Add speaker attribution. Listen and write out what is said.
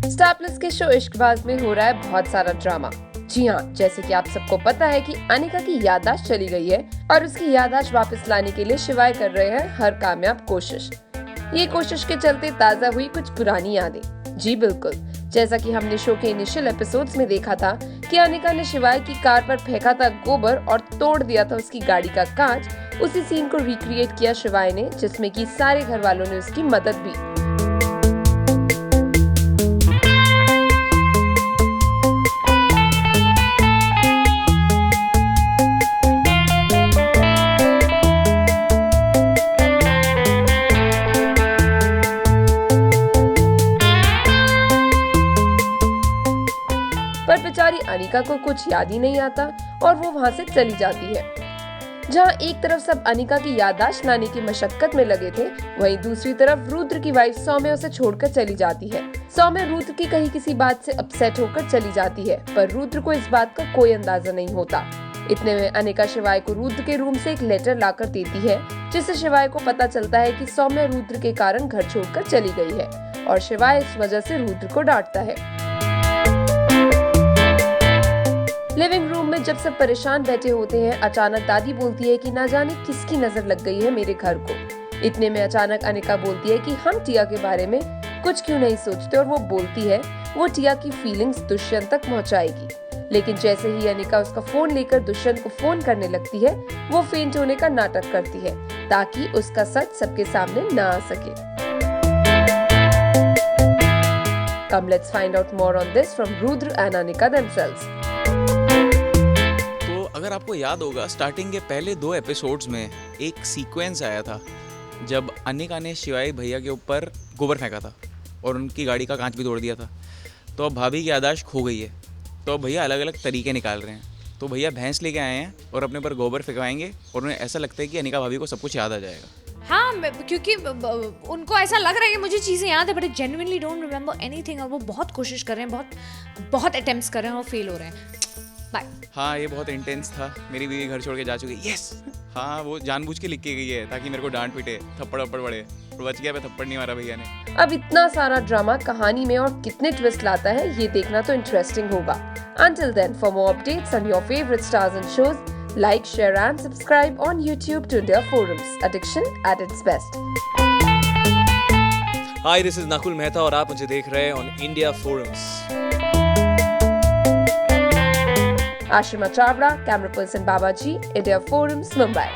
Speaker 1: Star plus के show Ishqbaaz में हो रहा है बहुत सारा ड्रामा। जी हाँ, जैसे कि आप सबको पता है कि अनिका की याददाश्त चली गई है और उसकी याददाश्त वापस लाने के लिए शिवाय कर रहे हैं हर कामयाब कोशिश। ये कोशिश के चलते ताजा हुई कुछ पुरानी यादें। जी बिल्कुल, जैसा कि हमने शो के इनिशियल एपिसोड्स में देखा था कि अनिका ने शिवाय की कार पर फेंका था गोबर और तोड़ दिया था उसकी गाड़ी का कांच। उसी सीन को रिक्रिएट किया शिवाय ने, जिसमें कि सारे घर वालों ने उसकी मदद भी। पर बेचारी अनिका को कुछ याद ही नहीं आता और वो वहाँ से चली जाती है। जहाँ एक तरफ सब अनिका की याददाश्त लाने की मशक्कत में लगे थे, वहीं दूसरी तरफ रुद्र की वाइफ सौम्या उसे छोड़कर चली जाती है। सौम्या रुद्र की कहीं किसी बात से अपसेट होकर चली जाती है, पर रुद्र को इस बात का कोई अंदाजा नहीं होता। इतने में अनिका शिवाय को रुद्र के रूम से एक लेटर लाकर देती है, जिससे शिवाय को पता चलता है कि सौम्या रुद्र के कारण घर छोड़कर चली गई है और शिवाय इस वजह से रुद्र को डांटता है। लिविंग रूम में जब सब परेशान बैठे होते हैं, अचानक दादी बोलती है कि ना जाने किसकी नजर लग गई है मेरे घर को। इतने में अचानक अनिका बोलती है कि हम टिया के बारे में कुछ क्यों नहीं सोचते, और वो बोलती है वो टिया की फीलिंग्स दुष्यंत तक पहुंचाएगी। लेकिन जैसे ही अनिका उसका फोन लेकर दुष्यंत को फोन करने लगती है, वो फेंट होने का नाटक करती है ताकि उसका सच सबके सामने ना आ सके। Come let's find out more on this from Rudra and Anika themselves.
Speaker 2: अगर आपको याद होगा, स्टार्टिंग के पहले 2 एपिसोड्स में एक सीक्वेंस आया था जब अनिका ने शिवाय भैया के ऊपर गोबर फेंका था और उनकी गाड़ी का कांच भी तोड़ दिया था। तो अब भाभी की याददाश्त खो गई है, तो अब भैया अलग अलग तरीके निकाल रहे हैं। तो भैया भैंस लेके आए हैं और अपने ऊपर गोबर फेंकवाएंगे और उन्हें ऐसा लगता है कि अनिका भाभी को सब कुछ याद आ जाएगा।
Speaker 3: हाँ, क्योंकि उनको ऐसा लग रहा है कि मुझे चीज़ें याद है, but I genuinely don't remember anything, और वो बहुत कोशिश कर रहे हैं, बहुत अटेम्प्ट्स कर रहे हैं और फेल हो रहे हैं। बाय।
Speaker 2: हाँ, ये बहुत इंटेंस था। मेरी बीवी घर छोड़ के जा चुकी है। यस, हाँ, वो जानबूझ के लिख के गई है ताकि मेरे को डांट पीटे, थप्पड़ पड़े, और बच गया, पे थप्पड़ नहीं मारा भैया ने।
Speaker 1: अब इतना सारा ड्रामा कहानी में और कितने ट्विस्ट लाता है, ये देखना तो इंटरेस्टिंग होगा। Until then, for more updates on your favorite stars and shows, like, share and subscribe on YouTube to India Forums. Addiction at its best.
Speaker 4: Hi, this is Nakul Mehta और आप मुझे देख रहे हैं on India Forums.
Speaker 1: Ashima Chavda, camera person Babaji, India Forums, Mumbai.